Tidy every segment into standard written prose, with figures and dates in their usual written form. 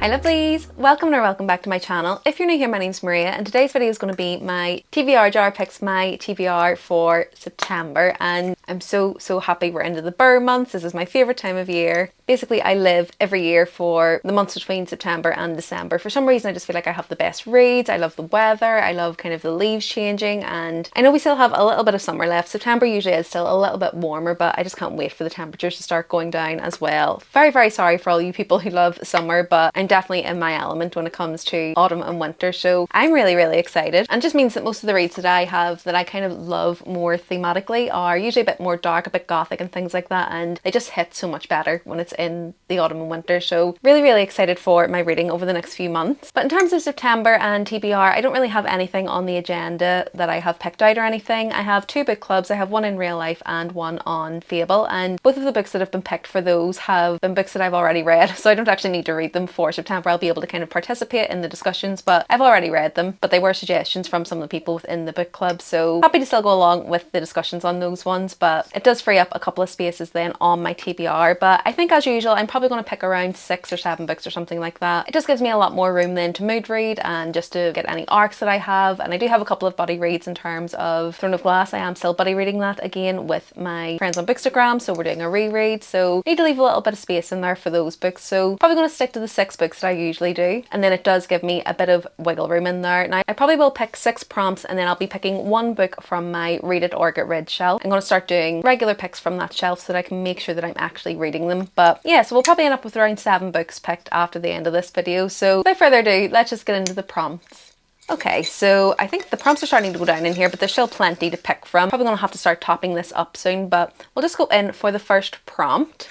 Hi lovelies! Welcome or welcome back to my channel. If you're new here, my name's Maria and today's video is going to be my TBR jar picks, my TBR for September, and I'm so happy we're into the burr months. This is my favourite time of year. Basically I live every year for the months between September and December. For some reason I just feel like I have the best reads, I love the weather, I love kind of the leaves changing, and I know we still have a little bit of summer left. September usually is still a little bit warmer, but I just can't wait for the temperatures to start going down as well. Very sorry for all you people who love summer, but I'm definitely in my element when it comes to autumn and winter, so I'm really excited. And it just means that most of the reads that I have that I kind of love more thematically are usually a bit more dark, a bit gothic and things like that, and they just hit so much better when it's in the autumn and winter. So really excited for my reading over the next few months. But in terms of September and TBR, I don't really have anything on the agenda that I have picked out or anything. I have two book clubs. I have one in real life and one on Fable, and both of the books that have been picked for those have been books that I've already read, so I don't actually need to read them for September. I'll be able to kind of participate in the discussions, but I've already read them. But they were suggestions from some of the people within the book club, so happy to still go along with the discussions on those ones. But it does free up a couple of spaces then on my TBR. But I think as usual I'm probably going to pick around 6 or 7 books or something like that. It just gives me a lot more room then to mood read and just to get any arcs that I have. And I do have a couple of buddy reads in terms of Throne of Glass. I am still buddy reading that again with my friends on Bookstagram, so we're doing a reread, so need to leave a little bit of space in there for those books. So probably going to stick to the 6 books that I usually do, and then it does give me a bit of wiggle room in there. Now I probably will pick 6 prompts and then I'll be picking one book from my Read It or Get Rid shelf. I'm going to start doing regular picks from that shelf so that I can make sure that I'm actually reading them. But yeah, so we'll probably end up with around 7 books picked after the end of this video. So without further ado, let's just get into the prompts. Okay, so I think the prompts are starting to go down in here, but there's still plenty to pick from. Probably going to have to start topping this up soon, but we'll just go in for the first prompt.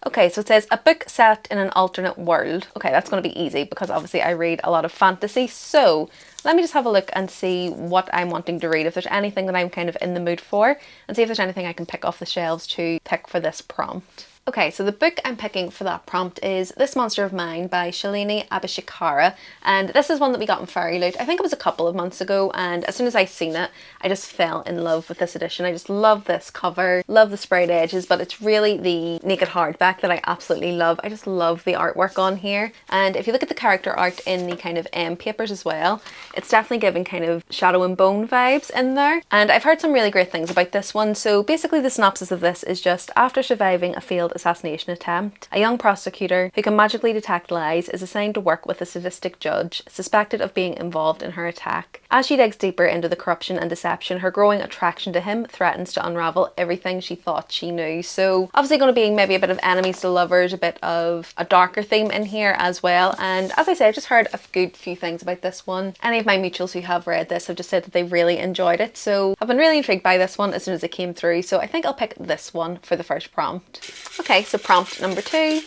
Okay, so it says a book set in an alternate world. Okay, that's going to be easy because obviously I read a lot of fantasy. So let me just have a look and see what I'm wanting to read, if there's anything that I'm kind of in the mood for, and see if there's anything I can pick off the shelves to pick for this prompt. Okay, so the book I'm picking for that prompt is This Monster of Mine by Shalini Abishekara, and this is one that we got in Fairy Loot. I think it was a couple of months ago, and as soon as I seen it, I just fell in love with this edition. I just love this cover, love the sprayed edges, but it's really the naked hardback that I absolutely love. I just love the artwork on here, and if you look at the character art in the kind of M papers as well, it's definitely giving kind of Shadow and Bone vibes in there, and I've heard some really great things about this one. So basically the synopsis of this is just, after surviving a failed assassination attempt, a young prosecutor who can magically detect lies is assigned to work with a sadistic judge suspected of being involved in her attack. As she digs deeper into the corruption and deception, her growing attraction to him threatens to unravel everything she thought she knew. So obviously going to be maybe a bit of enemies to lovers, a bit of a darker theme in here as well. And as I say, I've just heard a good few things about this one. Any of my mutuals who have read this have just said that they really enjoyed it, so I've been really intrigued by this one as soon as it came through, so I think I'll pick this one for the first prompt. Okay, so prompt number 2.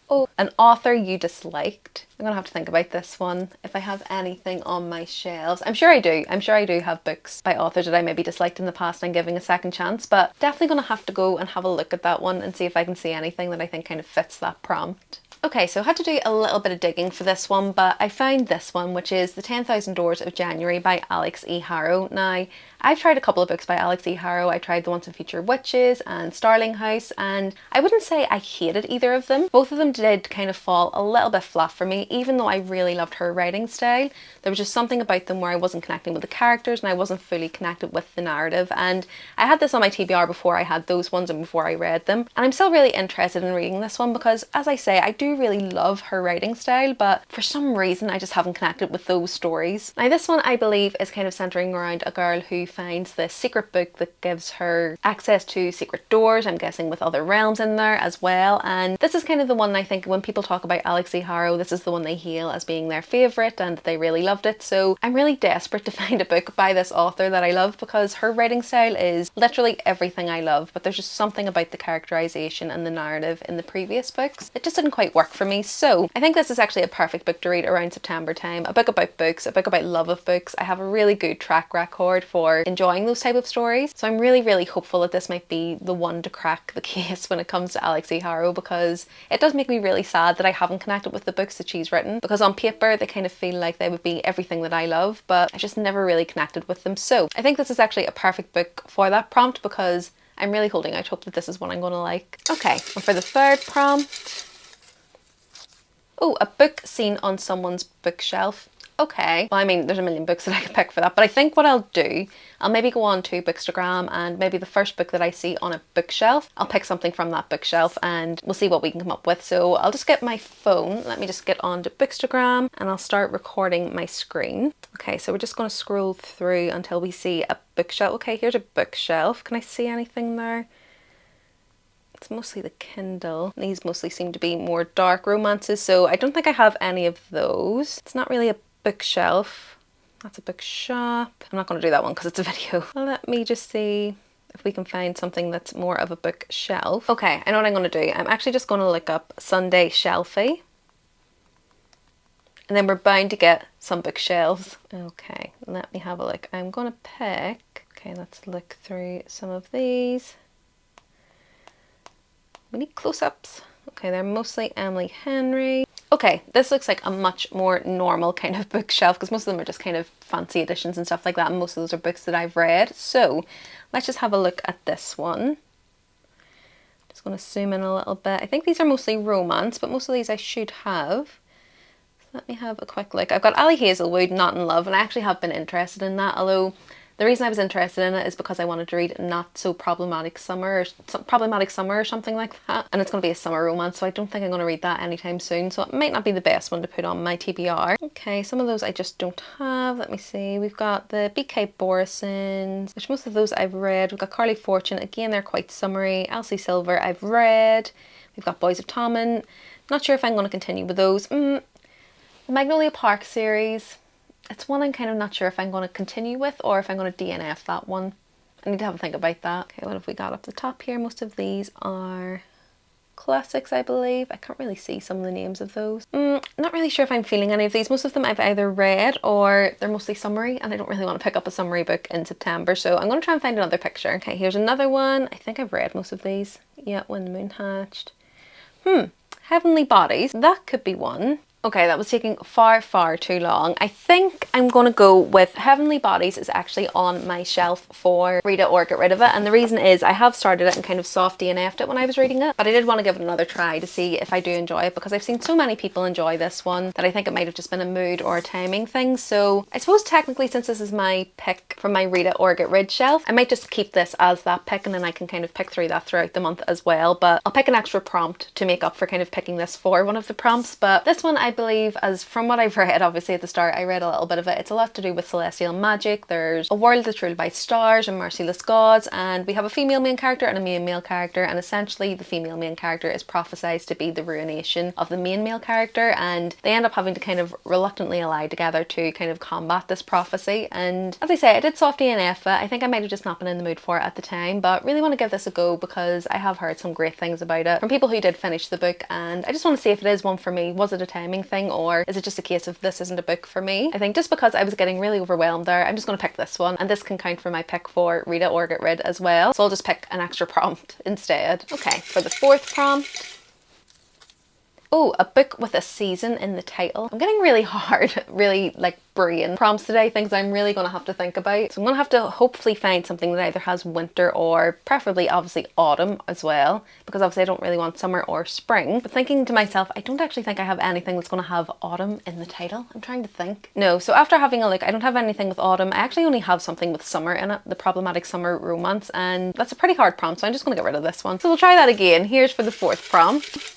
Oh, an author you disliked. I'm gonna have to think about this one. If I have anything on my shelves, I'm sure I do. I'm sure I do have books by authors that I maybe disliked in the past and I'm giving a second chance, but definitely gonna have to go and have a look at that one and see if I can see anything that I think kind of fits that prompt. Okay, so I had to do a little bit of digging for this one, but I found this one, which is The 10,000 Doors of January by Alex E. Harrow. Now, I've tried a couple of books by Alex E. Harrow. I tried The Once and Future Witches and Starling House, and I wouldn't say I hated either of them. Both of them did kind of fall a little bit flat for me, even though I really loved her writing style. There was just something about them where I wasn't connecting with the characters and I wasn't fully connected with the narrative. And I had this on my TBR before I had those ones and before I read them. And I'm still really interested in reading this one because, as I say, I do really love her writing style, but for some reason I just haven't connected with those stories. Now this one I believe is kind of centering around a girl who finds this secret book that gives her access to secret doors, I'm guessing with other realms in there as well, and this is kind of the one I think when people talk about Alex E. Harrow, this is the one they hail as being their favourite and they really loved it. So I'm really desperate to find a book by this author that I love because her writing style is literally everything I love, but there's just something about the characterization and the narrative in the previous books that just didn't quite work for me. So I think this is actually a perfect book to read around September time, a book about books, a book about love of books. I have a really good track record for enjoying those type of stories, so I'm really hopeful that this might be the one to crack the case when it comes to Alex E. Harrow, because it does make me really sad that I haven't connected with the books that she's written, because on paper they kind of feel like they would be everything that I love, but I just never really connected with them. So I think this is actually a perfect book for that prompt because I'm really holding out hope that this is one I'm going to like. Okay, and for the third prompt, oh, a book seen on someone's bookshelf. Okay, well, I mean, there's a million books that I could pick for that, but I think what I'll do, I'll maybe go on to Bookstagram, and maybe the first book that I see on a bookshelf, I'll pick something from that bookshelf and we'll see what we can come up with. So I'll just get my phone, let me just get on to Bookstagram, and I'll start recording my screen. Okay, so we're just going to scroll through until we see a bookshelf. Okay, here's a bookshelf. Can I see anything there? It's mostly the Kindle. These mostly seem to be more dark romances, so I don't think I have any of those. It's not really a bookshelf. That's a bookshop. I'm not going to do that one because it's a video. Well, let me just see if we can find something that's more of a bookshelf. Okay, I know what I'm going to do. I'm actually just going to look up Sunday Shelfie. And then we're bound to get some bookshelves. Okay, let me have a look. I'm going to pick... Okay, let's look through some of these. We need close-ups. Okay, they're mostly Emily Henry. Okay, this looks like a much more normal kind of bookshelf because most of them are just kind of fancy editions and stuff like that, and most of those are books that I've read. So let's just have a look at this one. Just going to zoom in a little bit. I think these are mostly romance, but most of these I should have. So let me have a quick look. I've got Ali Hazelwood, Not in Love, and I actually have been interested in that, although the reason I was interested in it is because I wanted to read Not So Problematic Summer or something like that. And it's going to be a summer romance, so I don't think I'm going to read that anytime soon. So it might not be the best one to put on my TBR. Okay, some of those I just don't have. Let me see. We've got the BK Borisons, which most of those I've read. We've got Carly Fortune. Again, they're quite summery. Elsie Silver I've read. We've got Boys of Tommen. Not sure if I'm going to continue with those. The Magnolia Park series. It's one I'm kind of not sure if I'm going to continue with or if I'm going to DNF that one. I need to have a think about that. Okay, what have we got up the top here? Most of these are classics, I believe. I can't really see some of the names of those. Not really sure if I'm feeling any of these. Most of them I've either read or they're mostly summary, and I don't really want to pick up a summary book in September, so I'm going to try and find another picture. Okay, here's another one. I think I've read most of these. Yeah, When the Moon Hatched. Heavenly Bodies. That could be one. Okay, that was taking far, far too long. I think I'm going to go with Heavenly Bodies is actually on my shelf for read it or get rid of it. And the reason is I have started it and kind of soft DNF'd it when I was reading it. But I did want to give it another try to see if I do enjoy it, because I've seen so many people enjoy this one that I think it might have just been a mood or a timing thing. So I suppose technically, since this is my pick from my read it or get rid shelf, I might just keep this as that pick, and then I can kind of pick through that throughout the month as well. But I'll pick an extra prompt to make up for kind of picking this for one of the prompts. But this one, I believe, as from what I've read, obviously at the start I read a little bit of it, it's a lot to do with celestial magic. There's a world that's ruled by stars and merciless gods, and we have a female main character and a main male character, and essentially the female main character is prophesized to be the ruination of the main male character, and they end up having to kind of reluctantly ally together to kind of combat this prophecy. And as I say, I did soft DNF it. I think I might have just not been in the mood for it at the time, but really want to give this a go because I have heard some great things about it from people who did finish the book, and I just want to see if it is one for me. Was it a timing thing, or is it just a case of this isn't a book for me? I think just because I was getting really overwhelmed there, I'm just going to pick this one, and this can count for my pick for read it or get rid as well. So I'll just pick an extra prompt instead. Okay, for the fourth prompt. Oh, a book with a season in the title. I'm getting really hard, really like brain prompts today, things I'm really going to have to think about. So I'm going to have to hopefully find something that either has winter or preferably obviously autumn as well, because obviously I don't really want summer or spring. But thinking to myself, I don't actually think I have anything that's going to have autumn in the title. I'm trying to think. No, so after having a look, I don't have anything with autumn. I actually only have something with summer in it, the problematic summer romance, and that's a pretty hard prompt, so I'm just going to get rid of this one. So we'll try that again. Here's for the fourth prompt.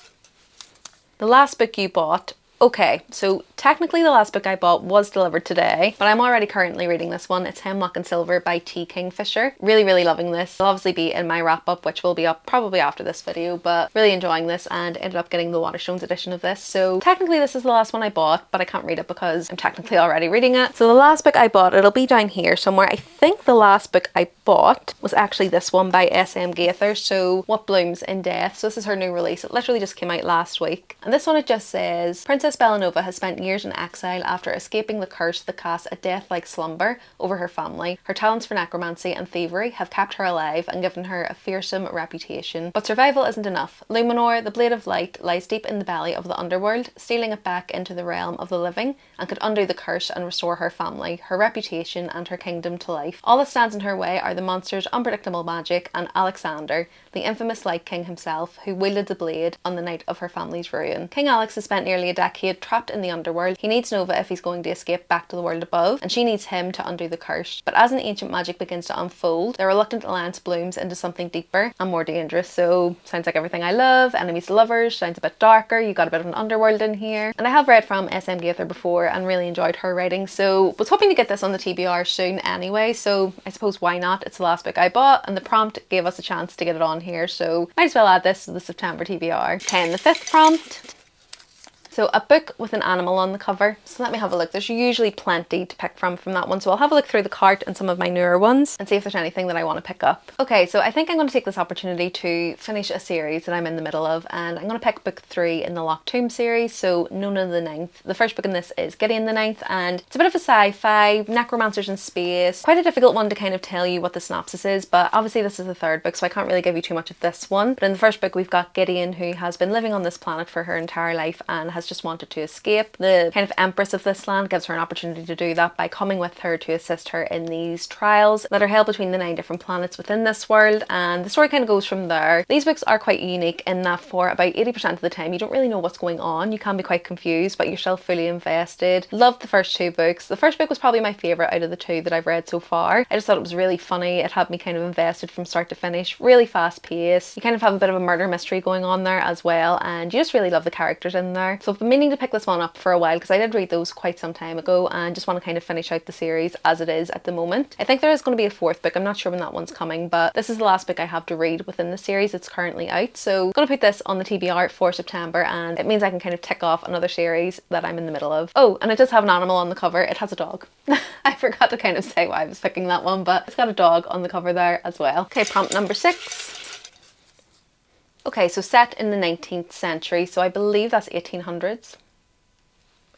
The last book you bought. Okay, so technically the last book I bought was delivered today, but I'm already currently reading this one. It's Hemlock and Silver by T. Kingfisher. Really, really loving this. It'll obviously be in my wrap up, which will be up probably after this video, but really enjoying this, and ended up getting the Waterstones edition of this. So technically this is the last one I bought, but I can't read it because I'm technically already reading it. So the last book I bought, it'll be down here somewhere. I think the last book I bought was actually this one by S.M. Gaither, so What Blooms in Death. So this is her new release. It literally just came out last week. And this one, it just says, Princess Princess Bellanova has spent years in exile after escaping the curse that casts a death-like slumber over her family. Her talents for necromancy and thievery have kept her alive and given her a fearsome reputation. But survival isn't enough. Luminor, the Blade of Light, lies deep in the belly of the underworld, stealing it back into the realm of the living, and could undo the curse and restore her family, her reputation, and her kingdom to life. All that stands in her way are the monster's unpredictable magic and Alexander, the infamous Light King himself, who wielded the blade on the night of her family's ruin. King Alex has spent nearly a decade trapped in the underworld. He needs Nova if he's going to escape back to the world above, and she needs him to undo the curse. But as an ancient magic begins to unfold, their reluctant alliance blooms into something deeper and more dangerous. So, sounds like everything I love, enemies to lovers, sounds a bit darker, you got a bit of an underworld in here. And I have read from SM Gaither before and really enjoyed her writing, so was hoping to get this on the TBR soon anyway, so I suppose why not? It's the last book I bought, and the prompt gave us a chance to get it on here, so might as well add this to the September TBR. Okay, and the fifth prompt. So a book with an animal on the cover. So let me have a look. There's usually plenty to pick from that one. So I'll have a look through the cart and some of my newer ones and see if there's anything that I want to pick up. Okay, so I think I'm going to take this opportunity to finish a series that I'm in the middle of, and I'm going to pick book 3 in the Locked Tomb series, so Nona the Ninth. The first book in this is Gideon the Ninth, and it's a bit of a sci-fi, necromancers in space. Quite a difficult one to kind of tell you what the synopsis is, but obviously this is the third book, so I can't really give you too much of this one. But in the first book we've got Gideon, who has been living on this planet for her entire life and has just wanted to escape. The kind of empress of this land gives her an opportunity to do that by coming with her to assist her in these trials that are held between the 9 different planets within this world, and the story kind of goes from there. These books are quite unique in that for about 80% of the time you don't really know what's going on. You can be quite confused, but you're still fully invested. Loved the first 2 books. The first book was probably my favourite out of the 2 that I've read so far. I just thought it was really funny. It had me kind of invested from start to finish. Really fast paced. You kind of have a bit of a murder mystery going on there as well, and you just really love the characters in there. So I've been meaning to pick this one up for a while because I did read those quite some time ago and just want to kind of finish out the series as it is at the moment. I think there is going to be a 4th book. I'm not sure when that one's coming, but this is the last book I have to read within the series. It's currently out, so I'm going to put this on the TBR for September, and it means I can kind of tick off another series that I'm in the middle of. Oh, and it does have an animal on the cover. It has a dog. I forgot to kind of say why I was picking that one, but it's got a dog on the cover there as well. Okay, prompt number 6. Okay, so set in the 19th century, so I believe that's 1800s.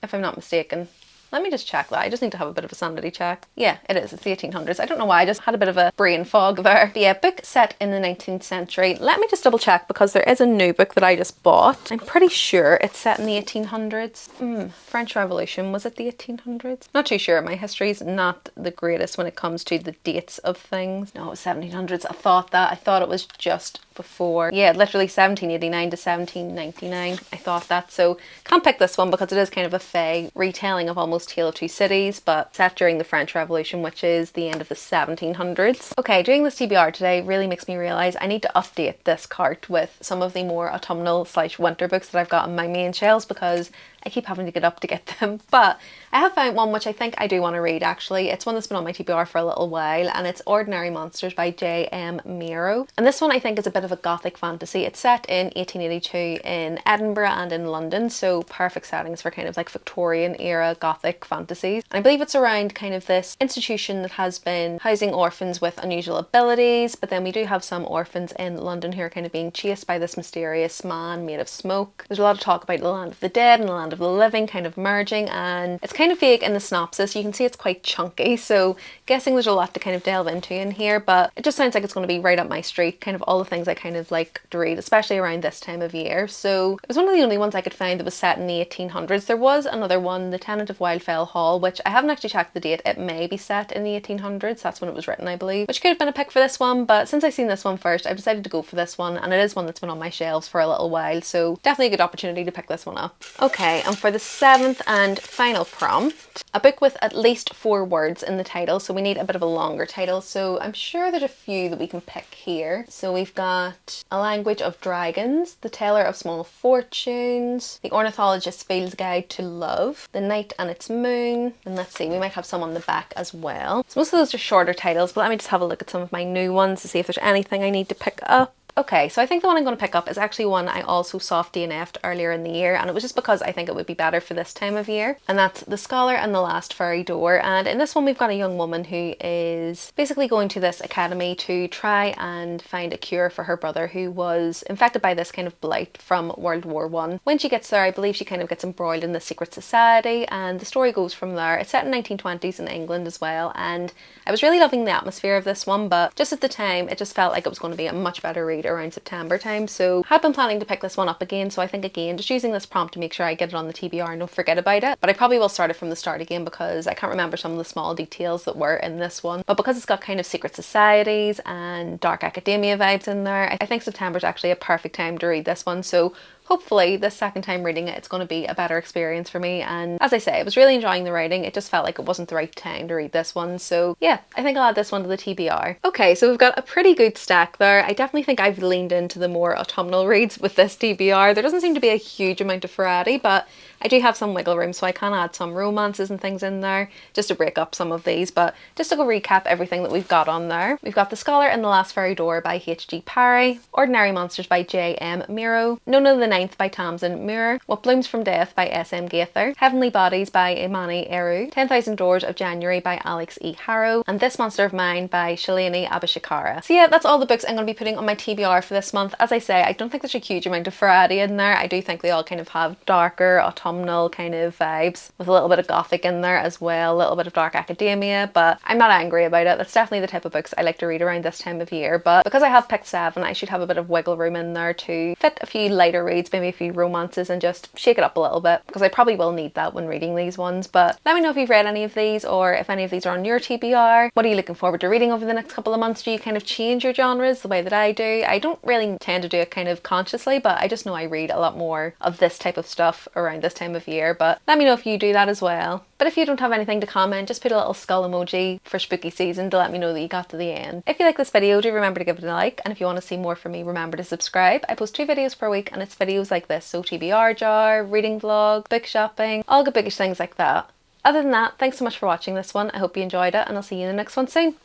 If I'm not mistaken. Let me just check that. I just need to have a bit of a sanity check. Yeah, it is. It's the 1800s. I don't know why. I just had a bit of a brain fog there. But yeah, book set in the 19th century. Let me just double check because there is a new book that I just bought. I'm pretty sure it's set in the 1800s. French Revolution. Was it the 1800s? Not too sure. My history's not the greatest when it comes to the dates of things. No, it was 1700s. I thought that. I thought it was just before. Yeah, literally 1789 to 1799. I thought that. So can't pick this one because it is kind of a fey retelling of almost Tale of Two Cities, but set during the French Revolution, which is the end of the 1700s. Okay, doing this TBR today really makes me realise I need to update this cart with some of the more autumnal / winter books that I've got on my main shelves because I keep having to get up to get them. But I have found one which I think I do want to read actually. It's one that's been on my TBR for a little while, and it's Ordinary Monsters by J.M. Miro. And this one I think is a bit of a gothic fantasy. It's set in 1882 in Edinburgh and in London, so perfect settings for kind of like Victorian era gothic fantasies. And I believe it's around kind of this institution that has been housing orphans with unusual abilities, but then we do have some orphans in London who are kind of being chased by this mysterious man made of smoke. There's a lot of talk about the land of the dead and the land of the living kind of merging, and it's kind of vague in the synopsis. You can see it's quite chunky, so guessing there's a lot to kind of delve into in here, but it just sounds like it's going to be right up my street, kind of all the things I kind of like to read, especially around this time of year. So it was one of the only ones I could find that was set in the 1800s. There was another one, The Tenant of Wildfell Hall, which I haven't actually checked the date. It may be set in the 1800s. That's when it was written, I believe, which could have been a pick for this one, but since I've seen this one first, I've decided to go for this one, and it is one that's been on my shelves for a little while, so definitely a good opportunity to pick this one up. Okay, and for the 7th and final prompt, a book with at least 4 words in the title, so we need a bit of a longer title, so I'm sure there's a few that we can pick here. So we've got A Language of Dragons, The Teller of Small Fortunes, The Ornithologist's Field's Guide to Love, The Night and Its Moon, and let's see, we might have some on the back as well. So most of those are shorter titles, but let me just have a look at some of my new ones to see if there's anything I need to pick up. Okay, so I think the one I'm going to pick up is actually one I also soft DNF'd earlier in the year, and it was just because I think it would be better for this time of year, and that's The Scholar and the Last Fairy Door. And in this one we've got a young woman who is basically going to this academy to try and find a cure for her brother who was infected by this kind of blight from World War One. When she gets there, I believe she kind of gets embroiled in the secret society, and the story goes from there. It's set in 1920s in England as well, and I was really loving the atmosphere of this one, but just at the time it just felt like it was going to be a much better read around September time, so I had been planning to pick this one up again. So I think, again, just using this prompt to make sure I get it on the TBR and don't forget about it. But I probably will start it from the start again because I can't remember some of the small details that were in this one, but because it's got kind of secret societies and dark academia vibes in there, I think September's actually a perfect time to read this one. So hopefully this second time reading it, it's going to be a better experience for me. And as I say, I was really enjoying the writing. It just felt like it wasn't the right time to read this one. So yeah, I think I'll add this one to the TBR. Okay, so we've got a pretty good stack there. I definitely think I've leaned into the more autumnal reads with this TBR. There doesn't seem to be a huge amount of variety, but I do have some wiggle room, so I can add some romances and things in there just to break up some of these. But just to go recap everything that we've got on there, we've got The Scholar and the Last Fairy Door by H.G. Parry, Ordinary Monsters by J.M. Miro, Nona the Ninth by Tamsin Muir, What Blooms from Death by S.M. Gaither, Heavenly Bodies by Imani Eru, 10,000 Doors of January by Alex E. Harrow, and This Monster of Mine by Shalini Abishekara. So yeah, that's all the books I'm going to be putting on my TBR for this month. As I say, I don't think there's a huge amount of variety in there. I do think they all kind of have darker, autumnal kind of vibes with a little bit of gothic in there as well, a little bit of dark academia, but I'm not angry about it. That's definitely the type of books I like to read around this time of year. But because I have picked 7, I should have a bit of wiggle room in there to fit a few lighter reads, maybe a few romances, and just shake it up a little bit, because I probably will need that when reading these ones. But let me know if you've read any of these, or if any of these are on your TBR. What are you looking forward to reading over the next couple of months? Do you kind of change your genres the way that I do? I don't really tend to do it kind of consciously, but I just know I read a lot more of this type of stuff around this time of year. But let me know if you do that as well. But if you don't have anything to comment, just put a little skull emoji for spooky season to let me know that you got to the end. If you like this video, do remember to give it a like, and if you want to see more from me, remember to subscribe. I post 2 videos per week, and it's videos like this, so TBR jar, reading vlog, book shopping, all good bookish things like that. Other than that, thanks so much for watching this one. I hope you enjoyed it, and I'll see you in the next one soon.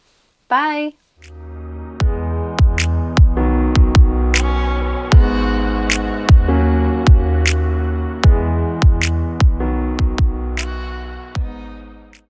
Bye!